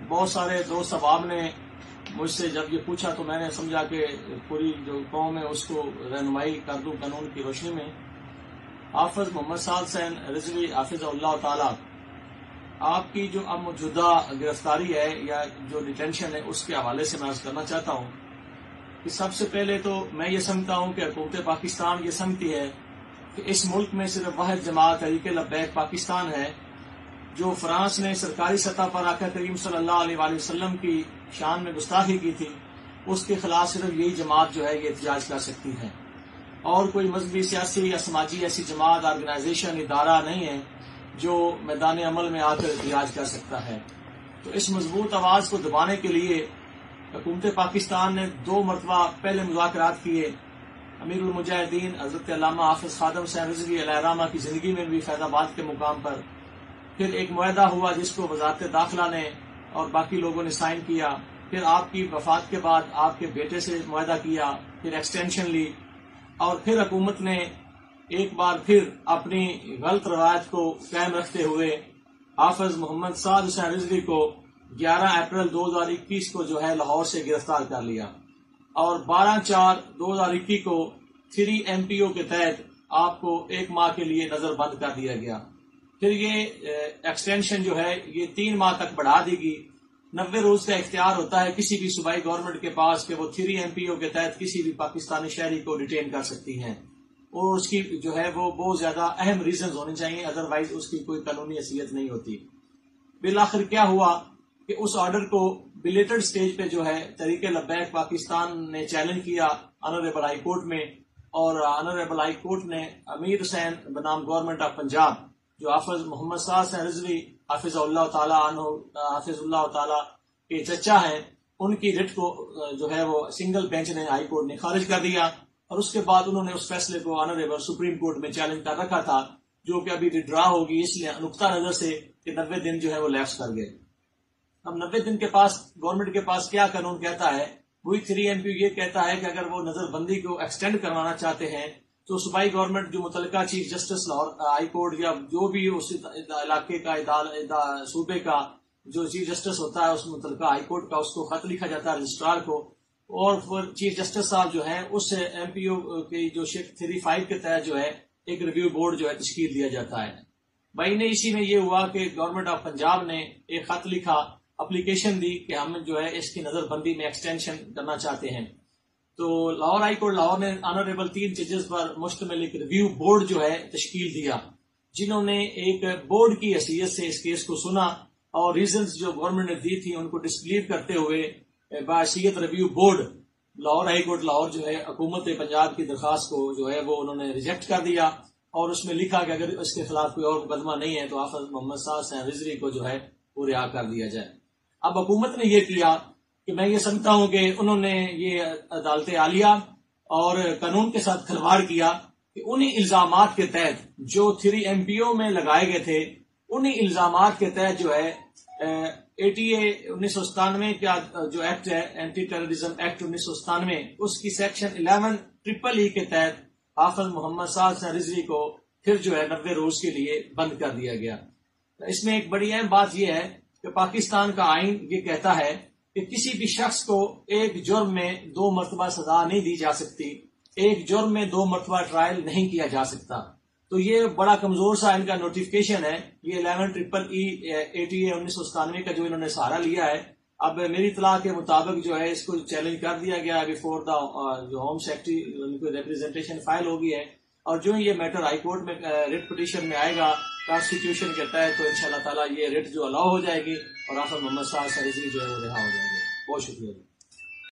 بہت سارے دوست احباب نے مجھ سے جب یہ پوچھا تو میں نے سمجھا کہ پوری جو قوم ہے اس کو رہنمائی کر دوں قانون کی روشنی میں۔ حافظ محمد سعد حسین رضوی حافظ اللہ تعالی، آپ کی جو اب موجودہ گرفتاری ہے یا جو ڈیٹینشن ہے اس کے حوالے سے میں عرض کرنا چاہتا ہوں کہ سب سے پہلے تو میں یہ سمجھتا ہوں کہ حکومت پاکستان یہ سمجھتی ہے کہ اس ملک میں صرف واحد جماعت تحریک لبیک پاکستان ہے جو فرانس نے سرکاری سطح پر آقا کریم صلی اللہ علیہ وآلہ وسلم کی شان میں گستاخی کی تھی، اس کے خلاف صرف یہی جماعت جو ہے یہ احتجاج کر سکتی ہے، اور کوئی مذہبی سیاسی یا سماجی ایسی جماعت آرگنائزیشن ادارہ نہیں ہے جو میدان عمل میں آ کر احتجاج کر سکتا ہے۔ تو اس مضبوط آواز کو دبانے کے لیے حکومت پاکستان نے 2 مرتبہ پہلے مذاکرات کیے۔ امیر المجاہدین حضرت علامہ حافظ خادم حسین رضوی علیہ الرحمہ کی زندگی میں بھی فیض آباد کے مقام پر، پھر ایک معاہدہ ہوا جس کو وزارت داخلہ نے اور باقی لوگوں نے سائن کیا، پھر آپ کی وفات کے بعد آپ کے بیٹے سے معاہدہ کیا، پھر ایکسٹینشن لی، اور پھر حکومت نے ایک بار پھر اپنی غلط روایت کو قائم رکھتے ہوئے حافظ محمد سعد حسین رضوی کو 11 اپریل 2021 کو جو ہے لاہور سے گرفتار کر لیا، اور 12/4/2021 کو 3 MPO کے تحت آپ کو 1 ماہ کے لیے نظر بند کر دیا گیا۔ پھر یہ ایکسٹینشن جو ہے یہ 3 ماہ تک بڑھا دی گئی۔ 90 روز کا اختیار ہوتا ہے کسی بھی صوبائی گورنمنٹ کے پاس کہ وہ 3 MPO کے تحت کسی بھی پاکستانی شہری کو ڈیٹین کر سکتی ہیں، اور اس کی جو ہے وہ بہت زیادہ اہم ریزنز ہونے چاہیے، ادروائز اس کی کوئی قانونی حیثیت نہیں ہوتی۔ بالآخر کیا ہوا کہ اس آرڈر کو بلیٹڈ سٹیج پہ جو ہے تحریک لبیک پاکستان نے چیلنج کیا آنریبل ہائی کورٹ میں، اور آنریبل ہائی کورٹ نے امیر حسین بنام گورنمنٹ آف پنجاب جو حافظ محمد سعد حسین رضوی حافظ اللہ تعالیٰ عنہ حافظ اللہ تعالیٰ کے چچا ہیں، ان کی رٹ کو جو ہے وہ سنگل بینچ نے ہائی کورٹ نے خارج کر دیا، اور اس کے بعد انہوں نے اس فیصلے کو آنریبل سپریم کورٹ میں چیلنج کر رکھا تھا، جو کہ ابھی ڈرا ہوگی اس لیے نقطہ نظر سے کہ 90 دن جو ہے وہ لیپس کر گئے۔ اب 90 دن کے پاس گورنمنٹ کے پاس کیا قانون کہتا ہے؟ وہی 3 MPO یہ کہتا ہے کہ اگر وہ نظر بندی کو ایکسٹینڈ کروانا چاہتے ہیں تو صوبائی گورنمنٹ جو متعلقہ chief justice Lahore high court یا جو بھی اس علاقے کا صوبے کا جو چیف جسٹس ہوتا ہے اس متعلقہ ہائی کورٹ کا، اس کو خط لکھا جاتا ہے رجسٹرار کو، اور پھر چیف جسٹس صاحب جو ہیں اس MPO کی جو شیک 35 کے تحت جو ہے ایک ریویو بورڈ جو ہے تشکیل دیا جاتا ہے۔ بھائی نے اسی میں یہ ہوا کہ گورنمنٹ آف پنجاب نے ایک خط لکھا، اپلیکیشن دی کہ ہم جو ہے اس کی نظر بندی میں ایکسٹینشن کرنا چاہتے ہیں، تو لاہور ہائی کورٹ لاہور نے آنریبل 3 ججز پر مشتمل ایک ریویو بورڈ جو ہے تشکیل دیا، جنہوں نے ایک بورڈ کی حیثیت سے اس کیس کو سنا اور ریزنز جو گورنمنٹ نے دی تھی ان کو ڈسپلیٹ کرتے ہوئے بحیثیت review board Lahore high court Lahore جو ہے حکومت پنجاب کی درخواست کو جو ہے وہ انہوں نے ریجیکٹ کر دیا، اور اس میں لکھا کہ اگر اس کے خلاف کوئی اور مقدمہ نہیں ہے تو حافظ محمد سعد حسین رضوی کو جو ہے وہ رہا کر دیا جائے۔ اب حکومت نے یہ کیا کہ میں یہ سمجھتا ہوں کہ انہوں نے یہ عدالت عالیہ اور قانون کے ساتھ کھلواڑ کیا کہ انہی الزامات کے تحت جو 3 MPO میں لگائے گئے تھے، انہی الزامات کے تحت جو ہے ATA 1997 کا جو ایکٹ ہے اینٹی ٹیررزم ایکٹ 1997، اس کی سیکشن 11EE کے تحت حافظ محمد سعد حسین رضوی کو پھر جو ہے 90 روز کے لیے بند کر دیا گیا۔ اس میں ایک بڑی اہم بات یہ ہے کہ پاکستان کا آئین یہ کہتا ہے کہ کسی بھی شخص کو ایک جرم میں 2 مرتبہ سزا نہیں دی جا سکتی، ایک جرم میں 2 مرتبہ ٹرائل نہیں کیا جا سکتا، تو یہ بڑا کمزور سا ان کا نوٹیفکیشن ہے، یہ 11EE ATA 1997 کا جو انہوں نے سہارا لیا ہے۔ اب میری اطلاع کے مطابق جو ہے اس کو چیلنج کر دیا گیا ہے بیفور دا جو ہوم سیکرٹری ریپرزینٹیشن فائل ہوگی ہے، اور جو یہ میٹر ہائی کورٹ میں ریٹ پٹیشن میں آئے گا کانسٹیٹیوشن کے تحت تو انشاءاللہ تعالی یہ ریٹ جو الاؤ ہو جائے گی اور حافظ محمد سعد حسین رضوی جو ہے وہ رہا ہو جائے گے۔ بہت شکریہ۔